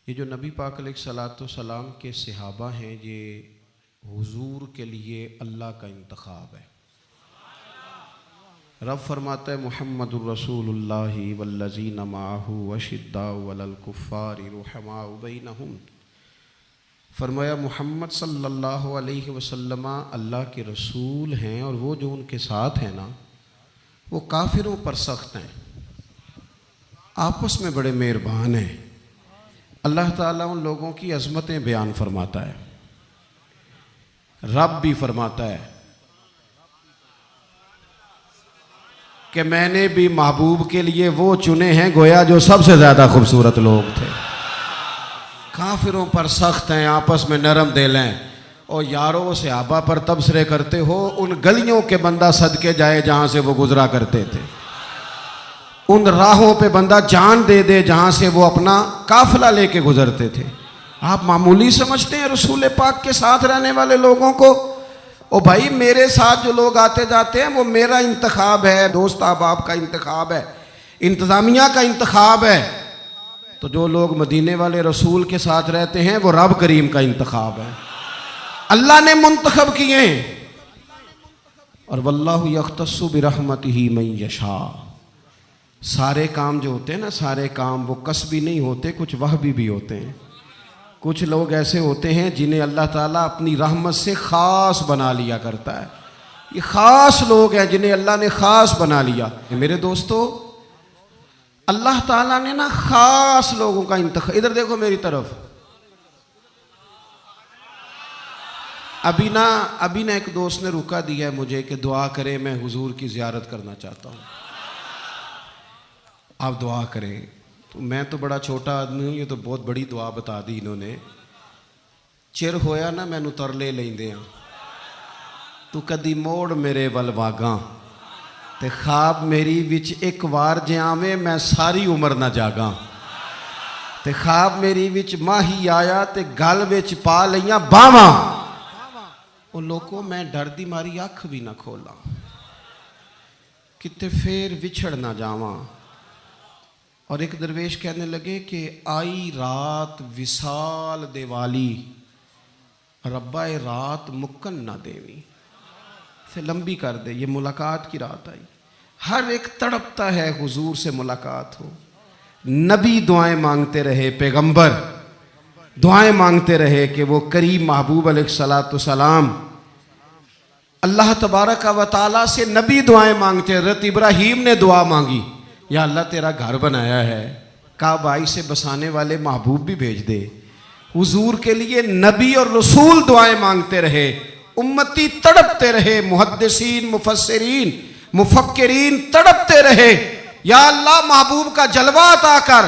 یہ جو نبی پاک علیہ الصلوۃ والسلام کے صحابہ ہیں، یہ حضور کے لیے اللہ کا انتخاب ہے۔ رب فرماتا ہے محمد الرسول اللہ والذین معہ اشداء علی الکفار رحماء بینہم، فرمایا محمد صلی اللہ علیہ وسلم اللہ کے رسول ہیں، اور وہ جو ان کے ساتھ ہیں نا وہ کافروں پر سخت ہیں، آپس میں بڑے مہربان ہیں۔ اللہ تعالیٰ ان لوگوں کی عظمتیں بیان فرماتا ہے۔ رب بھی فرماتا ہے کہ میں نے بھی محبوب کے لیے وہ چنے ہیں گویا جو سب سے زیادہ خوبصورت لوگ تھے۔ کافروں پر سخت ہیں، آپس میں نرم دل ہیں، اور یارو صحابہ پر تبصرے کرتے ہو، ان گلیوں کے بندہ صدقے جائے جہاں سے وہ گزرا کرتے تھے، ان راہوں پہ بندہ جان دے دے جہاں سے وہ اپنا قافلہ لے کے گزرتے تھے۔ آپ معمولی سمجھتے ہیں رسول پاک کے ساتھ رہنے والے لوگوں کو؟ او بھائی، میرے ساتھ جو لوگ آتے جاتے ہیں وہ میرا انتخاب ہے، دوست احباب کا انتخاب ہے، انتظامیہ کا انتخاب ہے۔ تو جو لوگ مدینے والے رسول کے ساتھ رہتے ہیں وہ رب کریم کا انتخاب ہے، اللہ نے منتخب کیے ہیں۔ اور واللہ یختص برحمتہ من یشاء، سارے کام جو ہوتے ہیں نا، سارے کام وہ کسبی نہیں ہوتے، کچھ وہبی بھی ہوتے ہیں۔ کچھ لوگ ایسے ہوتے ہیں جنہیں اللہ تعالیٰ اپنی رحمت سے خاص بنا لیا کرتا ہے۔ یہ خاص لوگ ہیں جنہیں اللہ نے خاص بنا لیا۔ میرے دوستو، اللہ تعالیٰ نے نا خاص لوگوں کا انتخاب، ادھر دیکھو میری طرف، ابھی نا ایک دوست نے روکا دیا ہے مجھے کہ دعا کرے، میں حضور کی زیارت کرنا چاہتا ہوں، آپ دعا کریں۔ تو میں تو بڑا چھوٹا آدمی ہوں، یہ تو بہت بڑی دعا بتا دی انہوں نے۔ چر ہویا نا مینوں ترلے لیندے ہاں، تو کدی موڑ میرے ول واگاں، تے خواب میری وچ ایک وار جے آویں میں ساری عمر نہ جاگاں، تے خواب میری وچ ماہی آیا تے گل وچ پا لیاں باواں، او لوکو میں ڈر دی ماری اکھ بھی نہ کھولاں، کتے پھر وچھڑ نہ جاواں۔ اور ایک درویش کہنے لگے کہ آئی رات وصال دے والی، ربا رات مکن نہ دیوی، سے لمبی کر دے، یہ ملاقات کی رات آئی۔ ہر ایک تڑپتا ہے حضور سے ملاقات ہو۔ نبی دعائیں مانگتے رہے، پیغمبر دعائیں مانگتے رہے کہ وہ کریم محبوب علیہ الصلوۃ والسلام اللہ تبارک و تعالیٰ سے نبی دعائیں مانگتے۔ حضرت ابراہیم نے دعا مانگی، یا اللہ تیرا گھر بنایا ہے، کعبہ سے بسانے والے محبوب بھی بھیج دے۔ حضور کے لیے نبی اور رسول دعائیں مانگتے رہے، امتی تڑپتے رہے، محدثین، مفسرین، مفکرین تڑپتے رہے، یا اللہ محبوب کا جلوہ عطا کر۔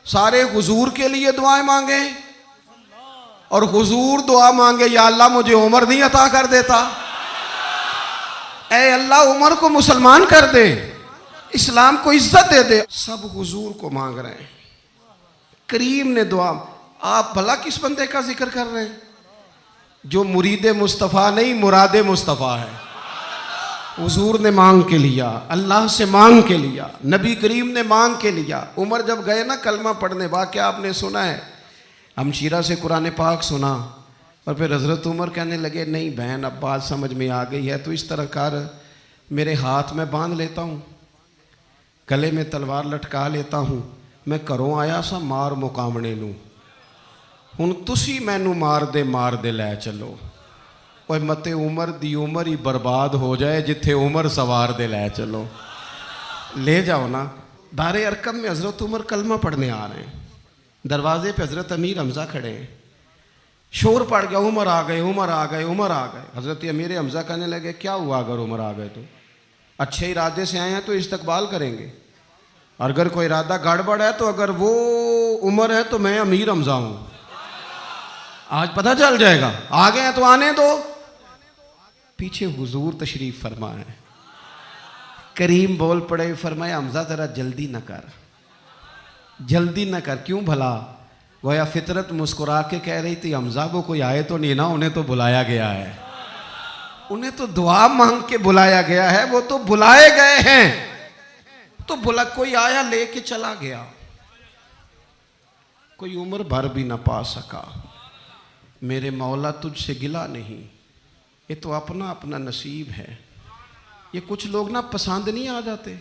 سارے حضور کے لیے دعائیں مانگیں، اور حضور دعا مانگے یا اللہ مجھے عمر نہیں عطا کر دیتا، اے اللہ عمر کو مسلمان کر دے، اسلام کو عزت دے دے۔ سب حضور کو مانگ رہے ہیں۔ کریم نے دعا، آپ بھلا کس بندے کا ذکر کر رہے ہیں جو مرید مصطفیٰ نہیں مراد مصطفیٰ ہے؟ حضور نے مانگ کے لیا، اللہ سے مانگ کے لیا، نبی کریم نے مانگ کے لیا۔ عمر جب گئے نا کلمہ پڑھنے، واقعہ آپ نے سنا ہے، ہمشیرہ سے قرآن پاک سنا، اور پھر حضرت عمر کہنے لگے نہیں بہن اب بات سمجھ میں آ گئی ہے، تو اس طرح کر، میرے ہاتھ میں باندھ لیتا ہوں، گلے میں تلوار لٹکا لیتا ہوں، میں گھروں آیا سا مار مقامنے نوں، ہن تسی مینوں مار دے لے چلو۔ اوے متے عمر دی عمر ہی برباد ہو جائے جتھے عمر سوار دے لے چلو، لے جاؤ نا۔ دار ارقم میں حضرت عمر کلمہ پڑھنے آ رہے ہیں، دروازے پہ حضرت امیر حمزہ کھڑے ہیں، شور پڑ گیا، عمر آ گئے، عمر آ گئے، عمر آ گئے۔ حضرت امیر حمزہ کہنے لگے کیا ہوا اگر عمر آ گئے تو؟ اچھے ارادے سے آئے ہیں تو استقبال کریں گے، اور اگر کوئی ارادہ گڑبڑ ہے تو اگر وہ عمر ہے تو میں امیر حمزہ ہوں، آج پتہ چل جائے گا، آ گئے ہیں تو آنے دو۔ پیچھے حضور تشریف فرمائے، کریم بول پڑے، فرمایا حمزہ ذرا جلدی نہ کر، جلدی نہ کر۔ کیوں بھلا؟ گویا فطرت مسکرا کے کہہ رہی تھی حمزہ وہ کوئی آئے تو نہیں نا، انہیں تو بلایا گیا ہے، انہیں تو دعا مانگ کے بلایا گیا ہے، وہ تو بلائے گئے ہیں، تو کوئی آیا لے کے چلا گیا۔ کوئی عمر بھر بھی نہ پا سکا، میرے مولا تجھ سے گلا نہیں، یہ تو اپنا اپنا نصیب ہے۔ یہ کچھ لوگ نا پسند نہیں آ جاتے،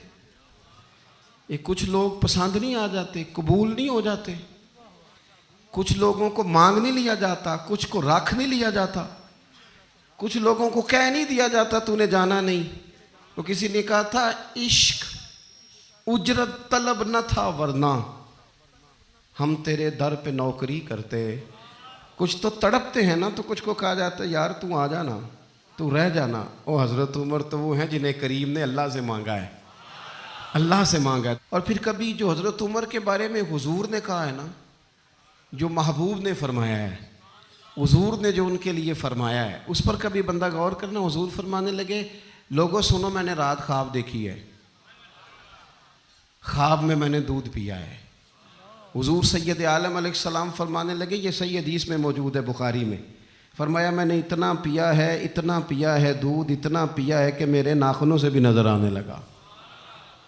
یہ کچھ لوگ پسند نہیں آ جاتے، قبول نہیں ہو جاتے، کچھ لوگوں کو مانگ نہیں لیا جاتا، کچھ کو رکھ نہیں لیا جاتا، کچھ لوگوں کو کہہ نہیں دیا جاتا تو نے جانا نہیں۔ تو کسی نے کہا تھا عشق اجرت طلب نہ تھا ورنہ ہم تیرے در پہ نوکری کرتے۔ کچھ تو تڑپتے ہیں نا، تو کچھ کو کہا جاتا ہے یار تو آ جانا، تو رہ جانا۔ او حضرت عمر تو وہ ہیں جنہیں کریم نے اللہ سے مانگا ہے، اللہ سے مانگا ہے۔ اور پھر کبھی جو حضرت عمر کے بارے میں حضور نے کہا ہے نا، جو محبوب نے فرمایا ہے، حضور نے جو ان کے لیے فرمایا ہے، اس پر کبھی بندہ غور کرنا۔ حضور فرمانے لگے لوگوں سنو، میں نے رات خواب دیکھی ہے، خواب میں نے دودھ پیا ہے۔ حضور سید عالم علیہ السلام فرمانے لگے، یہ صحیح حدیث میں موجود ہے بخاری میں، فرمایا میں نے اتنا پیا ہے دودھ، اتنا پیا ہے کہ میرے ناخنوں سے بھی نظر آنے لگا۔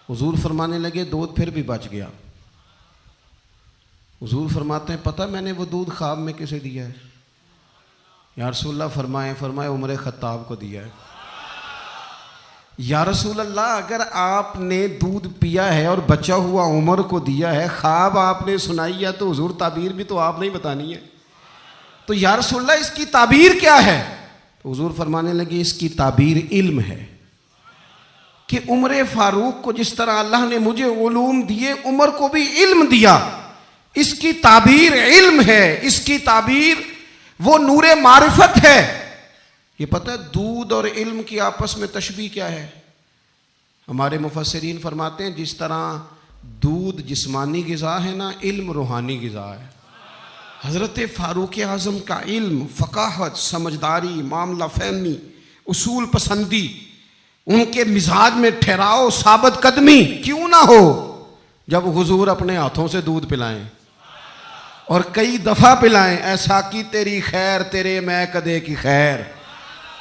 حضور فرمانے لگے دودھ پھر بھی بچ گیا۔ حضور فرماتے ہیں پتہ میں نے وہ دودھ خواب میں کسے دیا ہے؟ یا رسول اللہ فرمائے عمر خطاب کو دیا ہے۔ یا رسول اللہ اگر آپ نے دودھ پیا ہے اور بچا ہوا عمر کو دیا ہے، خواب آپ نے سنائی ہے، تو حضور تعبیر بھی تو آپ نہیں بتانی ہے، تو یا رسول اللہ اس کی تعبیر کیا ہے؟ تو حضور فرمانے لگے اس کی تعبیر علم ہے، کہ عمر فاروق کو جس طرح اللہ نے مجھے علوم دیے، عمر کو بھی علم دیا، اس کی تعبیر علم ہے، اس کی تعبیر وہ نور معرفت ہے۔ یہ پتہ ہے دودھ اور علم کی آپس میں تشبیہ کیا ہے؟ ہمارے مفسرین فرماتے ہیں جس طرح دودھ جسمانی غذا ہے نا، علم روحانی غذا ہے۔ حضرت فاروق اعظم کا علم، فقاہت، سمجھداری، معاملہ فہمی، اصول پسندی، ان کے مزاج میں ٹھہراؤ، ثابت قدمی کیوں نہ ہو جب حضور اپنے ہاتھوں سے دودھ پلائیں اور کئی دفعہ پلائیں۔ ایسا کی تیری خیر تیرے میں کدے کی خیر،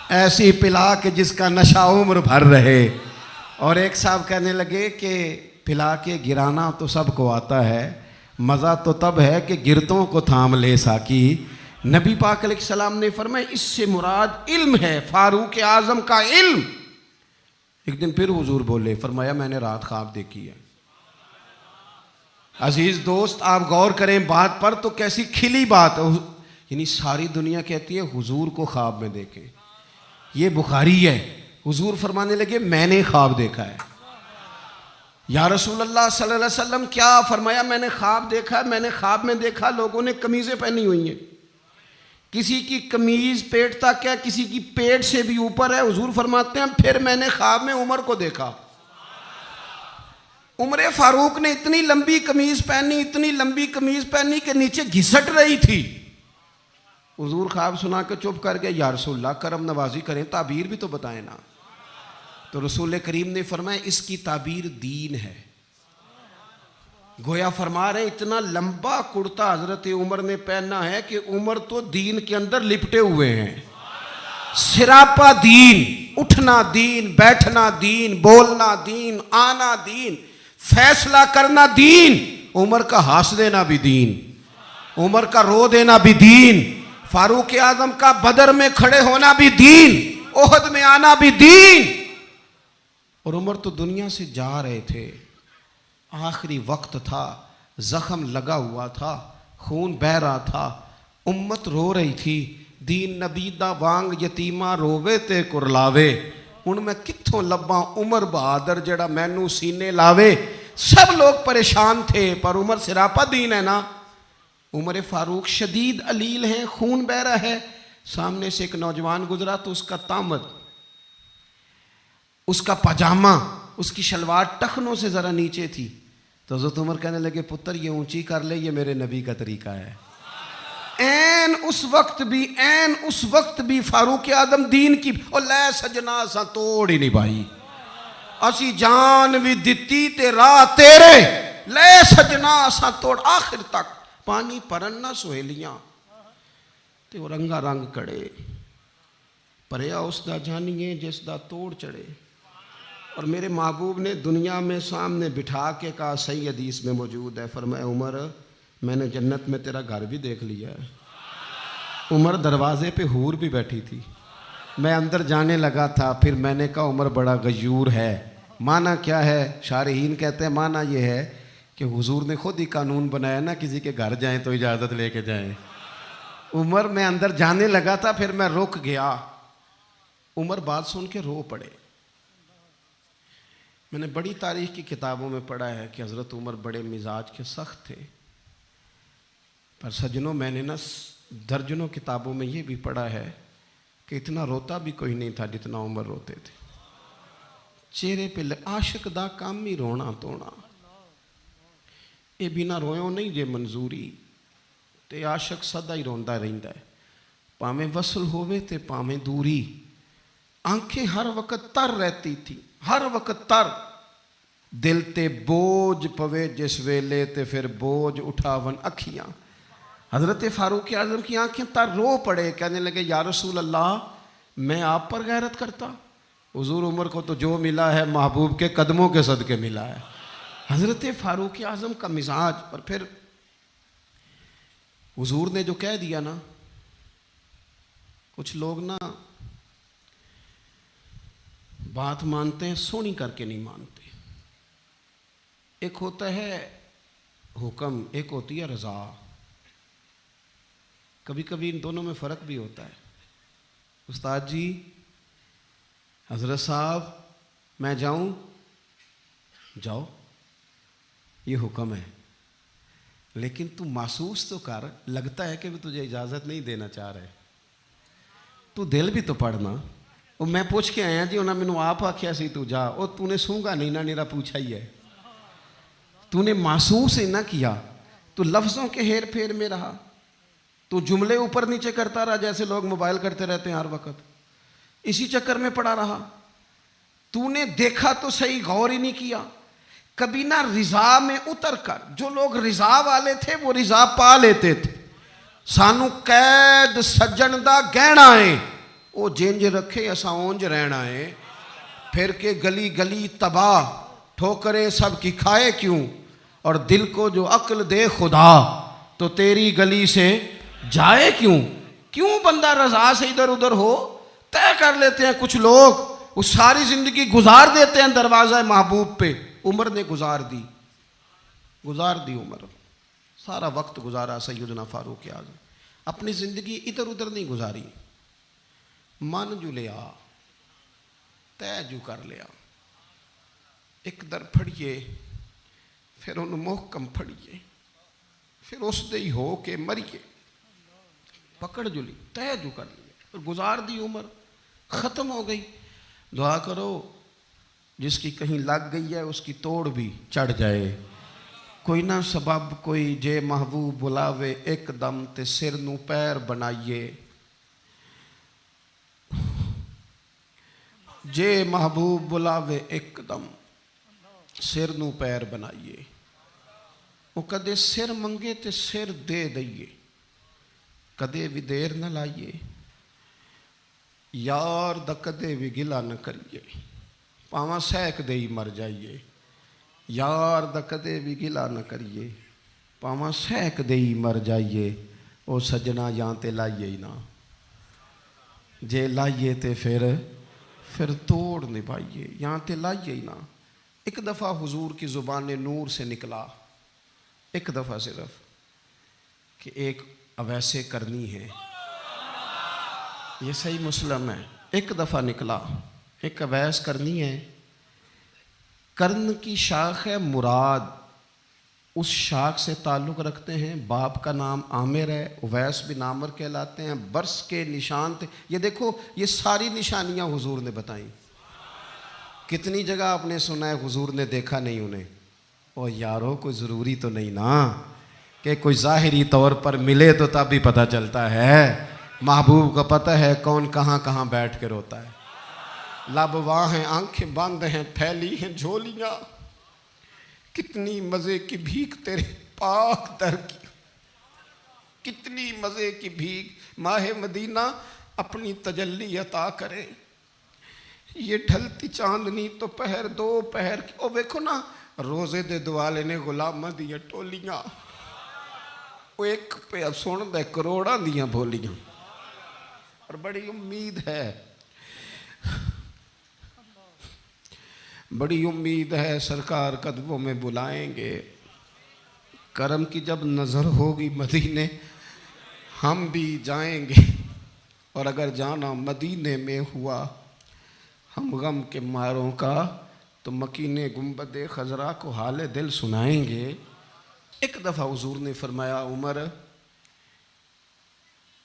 ایسی پلا کہ جس کا نشہ عمر بھر رہے۔ اور ایک صاحب کہنے لگے کہ پلا کے گرانا تو سب کو آتا ہے، مزہ تو تب ہے کہ گرتوں کو تھام لے ساکی۔ نبی پاک علیہ السلام نے فرمایا اس سے مراد علم ہے، فاروق اعظم کا علم۔ ایک دن پھر حضور بولے، فرمایا میں نے رات خواب دیکھی ہے۔ عزیز دوست آپ غور کریں بات پر، تو کیسی کھلی بات ہے، یعنی ساری دنیا کہتی ہے حضور کو خواب میں دیکھیں، یہ بخاری ہے۔ حضور فرمانے لگے میں نے خواب دیکھا ہے۔ یا رسول اللہ صلی اللہ علیہ وسلم کیا؟ فرمایا میں نے خواب دیکھا، میں نے خواب میں دیکھا لوگوں نے قمیضیں پہنی ہوئی ہیں، کسی کی قمیض پیٹ تک ہے، کسی کی پیٹ سے بھی اوپر ہے۔ حضور فرماتے ہیں پھر میں نے خواب میں عمر کو دیکھا، عمر فاروق نے اتنی لمبی قمیض پہنی، اتنی لمبی قمیض پہنی کہ نیچے گھسٹ رہی تھی۔ حضور خواب سنا کے چپ کر گئے، یا رسول اللہ کرم نوازی کریں، تعبیر بھی تو بتائیں نا۔ تو رسول کریم نے فرمایا اس کی تعبیر دین ہے۔ گویا فرما رہے اتنا لمبا کرتا حضرت عمر نے پہنا ہے کہ عمر تو دین کے اندر لپٹے ہوئے ہیں، سراپا دین، اٹھنا دین، بیٹھنا دین، بولنا دین، آنا دین، فیصلہ کرنا دین۔ عمر کا ہنس دینا بھی دین، عمر کا رو دینا بھی دین، فاروق اعظم کا بدر میں کھڑے ہونا بھی دین، احد میں آنا بھی دین۔ اور عمر تو دنیا سے جا رہے تھے، آخری وقت تھا، زخم لگا ہوا تھا، خون بہہ رہا تھا، امت رو رہی تھی۔ دین نبی دا وانگ یتیمہ رووے تے کرلاوے، ہن میں کتھوں لباں عمر بہادر جڑا مینوں سینے لاوے۔ سب لوگ پریشان تھے، پر عمر سراپا دین ہے نا۔ عمر فاروق شدید علیل ہیں، خون بہہ رہا ہے، سامنے سے ایک نوجوان گزرا تو اس کا تامد، اس کا پاجامہ، اس کی شلوار ٹخنوں سے ذرا نیچے تھی، تو حضرت عمر کہنے لگے پتر یہ اونچی کر لے، یہ میرے نبی کا طریقہ ہے۔ این اس وقت بھی فاروق اعظم دین کی او لے سجنا سا توڑ ہی نہیں بھائی، اسی جان بھی دتی تے راہ تیرے، لے سجنا سا توڑ، آخر تک پانی پرن نہ سہیلیاں تے وہ رنگا رنگ کڑے، پریا اس دا جانیے جس دا توڑ چڑھے۔ اور میرے محبوب نے دنیا میں سامنے بٹھا کے کہا، صحیح حدیث میں موجود ہے، فرمایا عمر میں نے جنت میں تیرا گھر بھی دیکھ لیا ہے. عمر دروازے پہ حور بھی بیٹھی تھی. میں اندر جانے لگا تھا, پھر میں نے کہا عمر بڑا غیور ہے. معنی کیا ہے؟ شارحین کہتے ہیں معنی یہ ہے کہ حضور نے خود ہی قانون بنایا نا, کسی کے گھر جائیں تو اجازت لے کے جائیں. عمر میں اندر جانے لگا تھا, پھر میں رک گیا. عمر بات سن کے رو پڑے. میں نے بڑی تاریخ کی کتابوں میں پڑھا ہے کہ حضرت عمر بڑے مزاج کے سخت تھے, پر سجنوں میں نے نا درجنوں کتابوں میں یہ بھی پڑھا ہے کہ اتنا روتا بھی کوئی نہیں تھا جتنا عمر روتے تھے. چہرے پہ عاشق دا کام ہی رونا تونا, یہ بنا رویوں نہیں جے منظوری, تے عاشق سدا ہی روندا رہندا ہے, پاویں وصل ہووے تے پاویں دوری. آنکھیں ہر وقت تر رہتی تھی, ہر وقت تر. دل تے بوجھ پوے جس ویلے تے پھر بوجھ اٹھاون اکھیاں. حضرت فاروق اعظم کی آنکھیں تر رو پڑے, کہنے لگے یا رسول اللہ میں آپ پر غیرت کرتا. حضور عمر کو تو جو ملا ہے محبوب کے قدموں کے صدقے ملا ہے. حضرت فاروق اعظم کا مزاج. اور پھر حضور نے جو کہہ دیا نا, کچھ لوگ نا بات مانتے ہیں سونی کر کے نہیں مانتے. ایک ہوتا ہے حکم, ایک ہوتی ہے رضا. کبھی کبھی ان دونوں میں فرق بھی ہوتا ہے. استاد جی, حضرت صاحب میں جاؤں, جاؤ یہ حکم ہے, لیکن تو محسوس تو کر, لگتا ہے کہ وہ تجھے اجازت نہیں دینا چاہ رہے, تو دل بھی تو پڑھنا. وہ میں پوچھ کے آیا جی, انہوں نے مینوں آپ آکھیا سی تو جا, اور تو نے سونگا نہیں نا, نیرا پوچھا ہی ہے. تو نے محسوس ہی نہ کیا, تو لفظوں کے ہیر پھیر میں رہا, تو جملے اوپر نیچے کرتا رہا جیسے لوگ موبائل کرتے رہتے ہیں ہر وقت, اسی چکر میں پڑا رہا. تو نے دیکھا تو صحیح, غور ہی نہیں کیا. کبھی نہ رضا میں اتر کر, جو لوگ رضا والے تھے وہ رضا پا لیتے تھے. سانو قید سجن دا گہنا ہے, وہ جنج رکھے اساں اونج رہنا ہے. پھر کے گلی گلی تباہ, ٹھوکریں سب کی کھائے کیوں, اور دل کو جو عقل دے خدا تو تیری گلی سے جائے کیوں. کیوں بندہ رضا سے ادھر ادھر ہو, طے کر لیتے ہیں کچھ لوگ, وہ ساری زندگی گزار دیتے ہیں دروازہ محبوب پہ. عمر نے گزار دی عمر, سارا وقت گزارا سیدنا فاروق اعظم. اپنی زندگی ادھر ادھر نہیں گزاری, من جو لیا, طے جو کر لیا. ایک در پھڑیے, پھر انہوں محکم پھڑیے, پھر اس دے ہی ہو کے مریے. پکڑ جو لی, طے جو کر لیا, پھر گزار دی عمر, ختم ہو گئی. دعا کرو جس کی کہیں لگ گئی ہے اس کی توڑ بھی چڑھ جائے. کوئی نہ سبب کوئی جے محبوب بلاوے ایک دم تے سر نو پیر بنائیے. جے محبوب بلاوے ایک دم سر نو پیر بنائیے. وہ کدے سر منگے تے سر دے دئیے, کدے بھی دیر نہ لائیے. یار دا کدے بھی گلا نہ کریے, پاواں سیک دے ہی مر جائیے. یار دا کدے بھی گلا نہ کریے, پاواں سیک دے ہی مر جائیے. او سجنا یہاں تے لائیے ہی نہ, جے لائیے تے پھر توڑ نبھائیے. یہاں تے لائیے ہی نہ. ایک دفعہ حضور کی زبان نور سے نکلا, ایک دفعہ صرف, کہ ایک اویسے کرنی ہے. یہ صحیح مسلم ہے. ایک دفعہ نکلا, ایک اویس کرنی ہے. کرن کی شاخ ہے مراد, اس شاخ سے تعلق رکھتے ہیں. باپ کا نام عامر ہے, اویس بن عامر کہلاتے ہیں. برس کے نشان تھے. یہ دیکھو, یہ ساری نشانیاں حضور نے بتائیں. کتنی جگہ آپ نے سنا ہے حضور نے دیکھا نہیں انہیں. اور یارو کوئی ضروری تو نہیں نا کہ کوئی ظاہری طور پر ملے تو تب بھی پتہ چلتا ہے. محبوب کا پتہ ہے کون کہاں کہاں بیٹھ کے روتا ہے. لب واہ ہیں, آنکھیں بند ہیں, پھیلی ہیں جھولیاں. کتنی مزے کی بھیک تیرے پاک در کی, کتنی مزے کی بھیک. ماہ مدینہ اپنی تجلی عطا کرے. یہ ڈھلتی چاندنی تو پہر دو پہر کی. او دیکھو نا, روزے دے دوالے نے غلامہ دیا ٹولیاں. وہ ایک پہ سن دے کروڑاں دیاں بولیاں، اور بڑی امید ہے، بڑی امید ہے سرکار قدموں میں بلائیں گے۔ کرم کی جب نظر ہوگی مدینے ہم بھی جائیں گے، اور اگر جانا مدینے میں ہوا ہم غم کے ماروں کا تو مکینے گنبد خضرا کو حال دل سنائیں گے۔ ایک دفعہ حضور نے فرمایا عمر،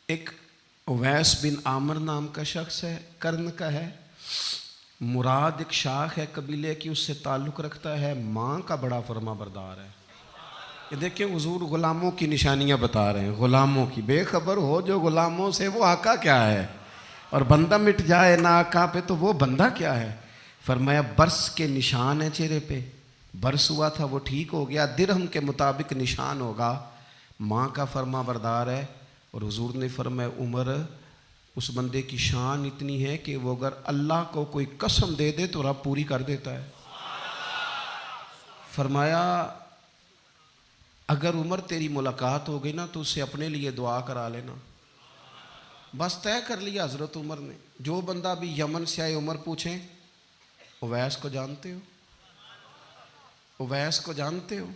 ایک اویس بن عامر نام کا شخص ہے، کرن کا ہے، مراد ایک شاخ ہے قبیلے کی، اس سے تعلق رکھتا ہے، ماں کا بڑا فرما بردار ہے۔ یہ دیکھیں حضور غلاموں کی نشانیاں بتا رہے ہیں، غلاموں کی، بے خبر ہو جو غلاموں سے وہ آقا کیا ہے، اور بندہ مٹ جائے نہ آقا پہ تو وہ بندہ کیا ہے۔ فرمایا برس کے نشان ہے چہرے پہ، برس ہوا تھا وہ ٹھیک ہو گیا، درہم کے مطابق نشان ہوگا، ماں کا فرما بردار ہے۔ اور حضور نے فرمایا عمر، اس بندے کی شان اتنی ہے کہ وہ اگر اللہ کو کوئی قسم دے دے تو رب پوری کر دیتا ہے۔ فرمایا اگر عمر تیری ملاقات ہو گئی نا تو اسے اپنے لیے دعا کرا لینا۔ بس طے کر لیا حضرت عمر نے، جو بندہ بھی یمن سے آئے عمر پوچھیں اویس کو جانتے ہو، اویس کو جانتے ہو،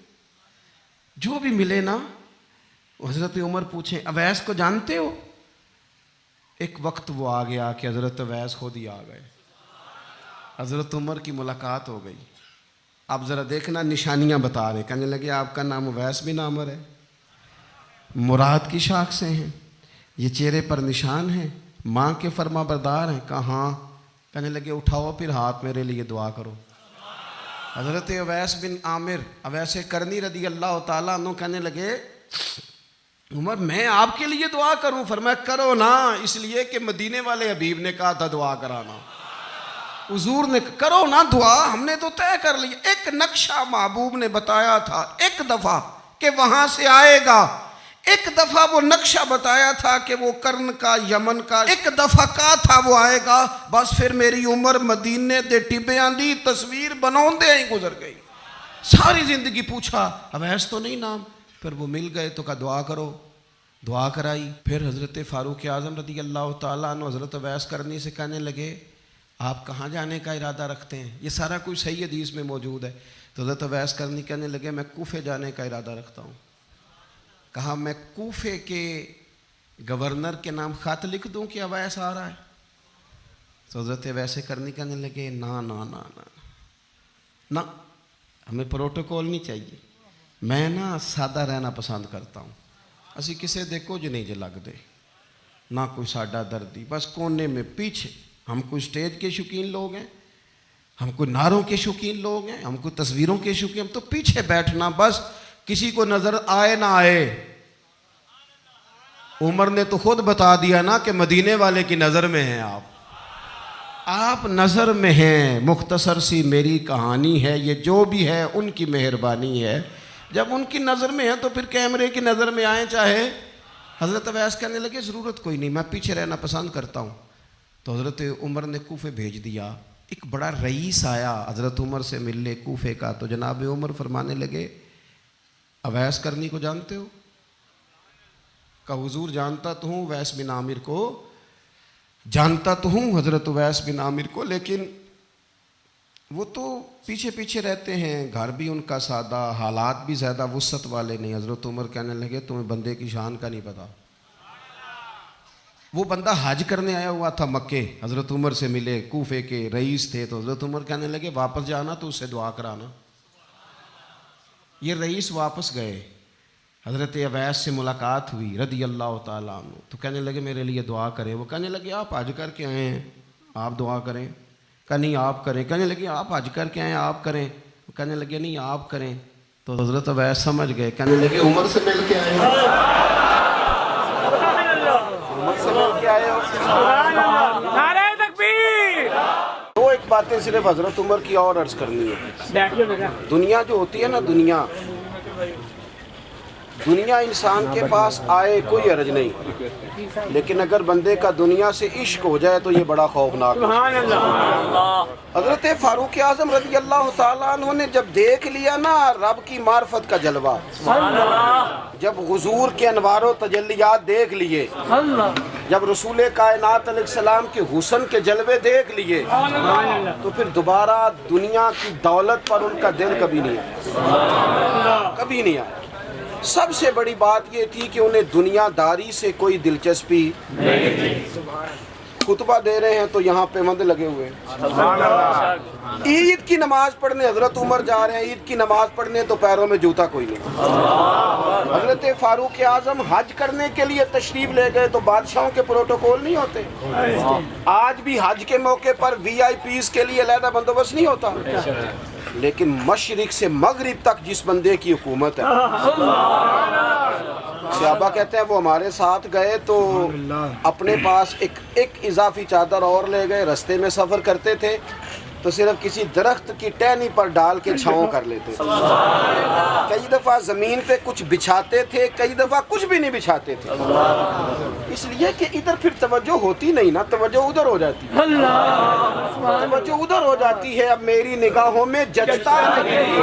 جو بھی ملے نا حضرت عمر پوچھیں اویس کو جانتے ہو۔ ایک وقت وہ آ گیا کہ حضرت اویس خود ہی آ گئے، حضرت عمر کی ملاقات ہو گئی۔ اب ذرا دیکھنا نشانیاں بتا رہے، کہنے لگے آپ کا نام اویس بن عامر ہے، مراد کی شاخ سے ہیں، یہ چہرے پر نشان ہیں، ماں کے فرما بردار ہیں، کہاں؟ کہنے لگے اٹھاؤ پھر ہاتھ میرے لیے دعا کرو۔ حضرت اویس بن عامر اویس کرنی رضی اللہ تعالیٰ عنہ کہنے لگے عمر میں آپ کے لیے دعا کروں؟ فرمایا کرو نا، اس لیے کہ مدینے والے حبیب نے کہا تھا دعا کرانا، حضور نے کرو نا دعا، ہم نے تو طے کر لی۔ ایک نقشہ محبوب نے بتایا تھا ایک دفعہ کہ وہاں سے آئے گا، ایک دفعہ وہ نقشہ بتایا تھا کہ وہ کرن کا یمن کا، ایک دفعہ کہا تھا وہ آئے گا، بس پھر میری عمر مدینے دے ٹبیاں دی تصویر بناؤندے ہی گزر گئی۔ ساری زندگی پوچھا اویس تو نہیں نام، پھر وہ مل گئے تو کہا دعا کرو، دعا کرائی۔ پھر حضرت فاروق اعظم رضی اللہ تعالیٰ عنہ حضرت اویس کرنی سے کہنے لگے آپ کہاں جانے کا ارادہ رکھتے ہیں؟ یہ سارا کچھ صحیح حدیث میں موجود ہے۔ تو حضرت اویس کرنی کہنے لگے میں کوفے جانے کا ارادہ رکھتا ہوں۔ کہا میں کوفے کے گورنر کے نام خط لکھ دوں کہ اویس آ رہا ہے؟ تو حضرت اویس کرنی کہنے لگے نا نا نا نا نا، ہمیں پروٹوکول نہیں چاہیے، میں نا سادہ رہنا پسند کرتا ہوں، اسی کسے دے کچھ نہیں جے لگ دے، نہ کوئی ساڈا دردی، بس کونے میں پیچھے، ہم کوئی سٹیج کے شوقین لوگ ہیں، ہم کوئی نعروں کے شوقین لوگ ہیں، ہم کوئی تصویروں کے شوقین، ہم تو پیچھے بیٹھنا، بس کسی کو نظر آئے نہ آئے۔ عمر نے تو خود بتا دیا نا کہ مدینے والے کی نظر میں ہیں آپ نظر میں ہیں، مختصر سی میری کہانی ہے، یہ جو بھی ہے ان کی مہربانی ہے، جب ان کی نظر میں ہے تو پھر کیمرے کی نظر میں آئیں چاہے۔ حضرت اویس کہنے لگے ضرورت کوئی نہیں، میں پیچھے رہنا پسند کرتا ہوں۔ تو حضرت عمر نے کوفے بھیج دیا، ایک بڑا رئیس آیا حضرت عمر سے ملنے کوفے کا، تو جناب عمر فرمانے لگے اویس کرنی کو جانتے ہو؟ کہ حضور جانتا تو ہوں، اویس بن عامر کو جانتا تو ہوں، حضرت اویس بن عامر کو، لیکن وہ تو پیچھے پیچھے رہتے ہیں، گھر بھی ان کا سادہ، حالات بھی زیادہ وسعت والے نہیں۔ حضرت عمر کہنے لگے تمہیں بندے کی شان کا نہیں پتا، وہ بندہ حج کرنے آیا ہوا تھا مکے، حضرت عمر سے ملے، کوفے کے رئیس تھے، تو حضرت عمر کہنے لگے واپس جانا تو اس سے دعا کرانا۔ یہ رئیس واپس گئے، حضرت اویس سے ملاقات ہوئی رضی اللہ تعالیٰ عنہ، تو کہنے لگے میرے لیے دعا کریں۔ وہ کہنے لگے آپ حج کر کے آئے ہیں، آپ دعا کریں؟ کہ نہیں آپ کریں۔ کہنے لگے آپ حج کر کے آئے ہیں، آپ کریں؟ کہنے لگے نہیں آپ کریں۔ تو حضرت اویس سمجھ گئے، کہنے لگے عمر سے مل کے آئے ہیں، عمر سے مل کے آئے ہو۔ نعرہ تکبیر! دو ایک باتیں صرف حضرت عمر کی اور عرض کرنی ہے۔ دنیا جو ہوتی ہے نا، دنیا دنیا انسان کے پاس آئے کوئی حرج نہیں، لیکن اگر بندے کا دنیا سے عشق ہو جائے تو یہ بڑا خوفناک ہے۔ سبحان اللہ۔ حضرت فاروق اعظم رضی اللہ تعالیٰ عنہ نے جب دیکھ لیا نا رب کی معرفت کا جلوہ، جب حضور کے انوار و تجلیات دیکھ لیے، جب رسول کائنات علیہ السلام کے حسن کے جلوے دیکھ لیے، تو پھر دوبارہ دنیا کی دولت پر ان کا دل کبھی نہیں آیا، کبھی نہیں آیا۔ سب سے بڑی بات یہ تھی کہ انہیں دنیا داری سے کوئی دلچسپی نہیں تھی۔ خطبہ دے رہے ہیں تو یہاں پہ مند لگے ہوئے ہیں، عید کی نماز پڑھنے حضرت عمر جا رہے ہیں، عید کی نماز پڑھنے تو پیروں میں جوتا کوئی نہیں۔ حضرت فاروق اعظم حج کرنے کے لیے تشریف لے گئے تو بادشاہوں کے پروٹوکول نہیں ہوتے، آج بھی حج کے موقع پر وی آئی پیز کے لیے علیحدہ بندوبست نہیں ہوتا، لیکن مشرق سے مغرب تک جس بندے کی حکومت ہے، صحابہ کہتے ہیں وہ ہمارے ساتھ گئے تو اپنے پاس ایک اضافی چادر اور لے گئے، رستے میں سفر کرتے تھے تو صرف کسی درخت کی ٹہنی پر ڈال کے چھاؤں کر لیتے تھے، کئی دفعہ زمین پہ کچھ بچھاتے تھے، کئی دفعہ کچھ بھی نہیں بچھاتے تھے، اس لیے کہ ادھر پھر توجہ ہوتی نہیں نا، توجہ ادھر ہو جاتی ہے، توجہ ادھر ہو جاتی ہے۔ اب میری نگاہوں میں جچتا نہیں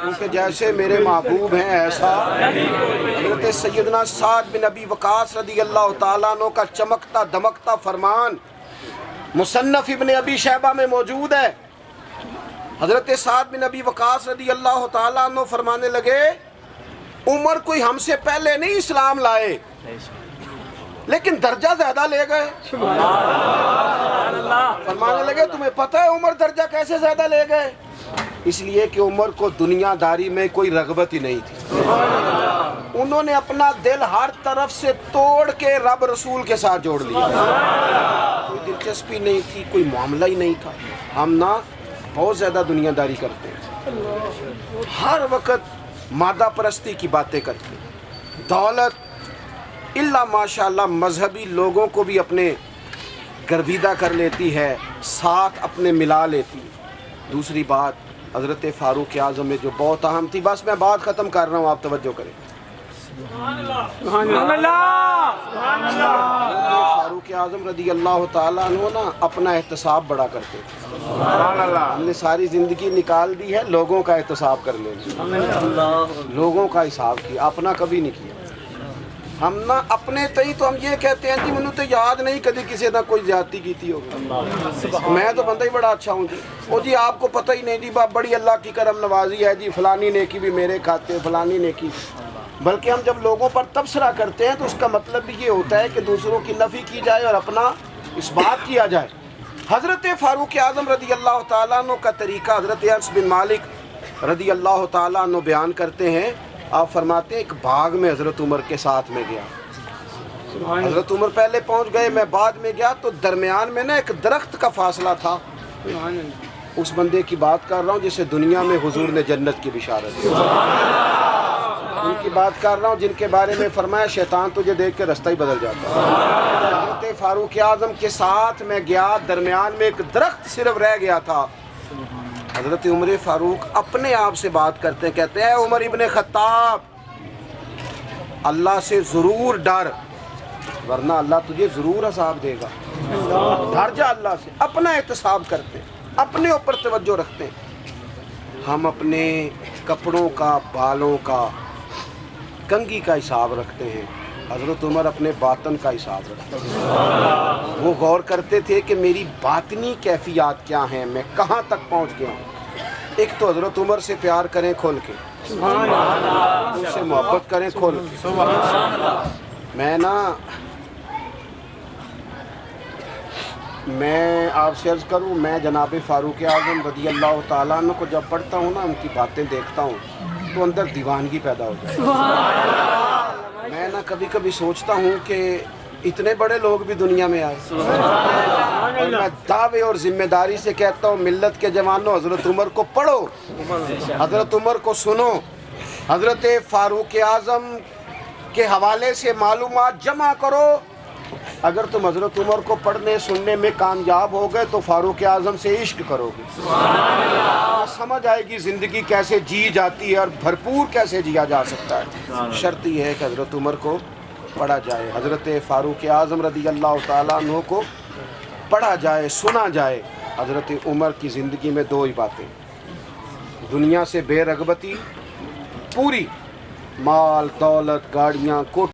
کیونکہ جیسے میرے محبوب ہیں ایسا حضرت سیدنا سعد بن ابی وقاص رضی اللہ تعالیٰ عنہ کا چمکتا دمکتا فرمان مصنف ابن ابی شیبہ میں موجود ہے۔ حضرت سعد بن ابی وقاص رضی اللہ تعالیٰ عنہ فرمانے لگے عمر کوئی ہم سے پہلے نہیں اسلام لائے لیکن درجہ زیادہ لے گئے۔ فرمانے لگے تمہیں پتہ ہے عمر درجہ کیسے زیادہ لے گئے؟ اس لیے کہ عمر کو دنیا داری میں کوئی رغبت ہی نہیں تھی، انہوں نے اپنا دل ہر طرف سے توڑ کے رب رسول کے ساتھ جوڑ لیا، کوئی دلچسپی نہیں تھی، کوئی معاملہ ہی نہیں تھا۔ ہم نا بہت زیادہ دنیا داری کرتے ہیں، ہر وقت مادہ پرستی کی باتیں کرتے ہیں، دولت الا ماشاءاللہ مذہبی لوگوں کو بھی اپنے گرویدہ کر لیتی ہے، ساتھ اپنے ملا لیتی ہے۔ دوسری بات حضرت فاروق اعظم میں جو بہت اہم تھی، بس میں بات ختم کر رہا ہوں آپ توجہ کریں۔ سبحان اللہ، سبحان اللہ۔ فاروق اعظم رضی اللہ تعالیٰ عنہ نا اپنا احتساب بڑا کرتے تھے، ہم نے ساری زندگی نکال دی ہے لوگوں کا احتساب کر لینا، لوگوں کا حساب کیا، اپنا کبھی نہیں کیا۔ ہم نا اپنے تئی تو ہم یہ کہتے ہیں جی منو تو یاد نہیں کدی کسی نہ کوئی زیادتی کیتی ہوگی، میں تو بندہ ہی بڑا اچھا ہوں جی، وہ جی آپ کو پتہ ہی نہیں جی بڑی اللہ کی کرم نوازی ہے جی، فلانی نیکی بھی میرے کھاتے، فلانی نیکی۔ بلکہ ہم جب لوگوں پر تبصرہ کرتے ہیں تو اس کا مطلب بھی یہ ہوتا ہے کہ دوسروں کی نفی کی جائے اور اپنا اس بات کیا جائے۔ حضرت فاروق اعظم رضی اللہ تعالیٰ عنہ کا طریقہ حضرت انس بن مالک رضی اللہ تعالیٰ عنہ بیان کرتے ہیں، آپ فرماتے ہیں ایک باغ میں حضرت عمر کے ساتھ میں گیا، حضرت عمر پہلے پہنچ گئے، میں بعد میں گیا، تو درمیان میں نا ایک درخت کا فاصلہ تھا، اس بندے کی بات کر رہا ہوں جسے دنیا میں حضور نے جنت کی بشارت دی، ان کی بات کر رہا ہوں جن کے بارے میں فرمایا شیطان تجھے دیکھ کے رستہ ہی بدل جاتا ہے۔ حضرت فاروق اعظم کے ساتھ میں گیا، درمیان میں ایک درخت صرف رہ گیا تھا، حضرت عمر فاروق اپنے آپ سے بات کرتے ہیں، کہتے ہیں عمر ابن خطاب اللہ سے ضرور ڈر ورنہ اللہ تجھے ضرور عذاب دے گا، ڈر جا اللہ سے۔ اپنا احتساب کرتے ہیں، اپنے اوپر توجہ رکھتے ہیں، ہم اپنے کپڑوں کا، بالوں کا، کنگھی کا حساب رکھتے ہیں، حضرت عمر اپنے باطن کا حساب رکھتے ہیں، وہ غور کرتے تھے کہ میری باطنی کیفیات کیا ہیں، میں کہاں تک پہنچ گیا ہوں۔ ایک تو حضرت عمر سے پیار کریں کھول کے، ان سے محبت کریں کھول کے۔ میں آپ سے عرض کروں، میں جناب فاروق اعظم رضی اللہ تعالیٰ عنہ کو جب پڑھتا ہوں نا، ان کی باتیں دیکھتا ہوں تو اندر دیوانگی پیدا ہو جاتی ہے۔ میں نا کبھی کبھی سوچتا ہوں کہ اتنے بڑے لوگ بھی دنیا میں آئے، اور میں دعوے اور ذمہ داری سے کہتا ہوں ملت کے جوانوں حضرت عمر کو پڑھو، حضرت عمر کو سنو، حضرت فاروق اعظم کے حوالے سے معلومات جمع کرو، اگر تم حضرت عمر کو پڑھنے سننے میں کامیاب ہو گئے تو فاروق اعظم سے عشق کرو گے. سمجھ آئے گی زندگی کیسے جی جاتی ہے اور بھرپور کیسے جیا جا سکتا ہے. شرط یہ ہے کہ حضرت عمر کو پڑھا جائے, حضرت فاروق اعظم رضی اللہ تعالیٰ عنہ کو پڑھا جائے, سنا جائے. حضرت عمر کی زندگی میں دو ہی باتیں, دنیا سے بے رغبتی پوری, مال دولت گاڑیاں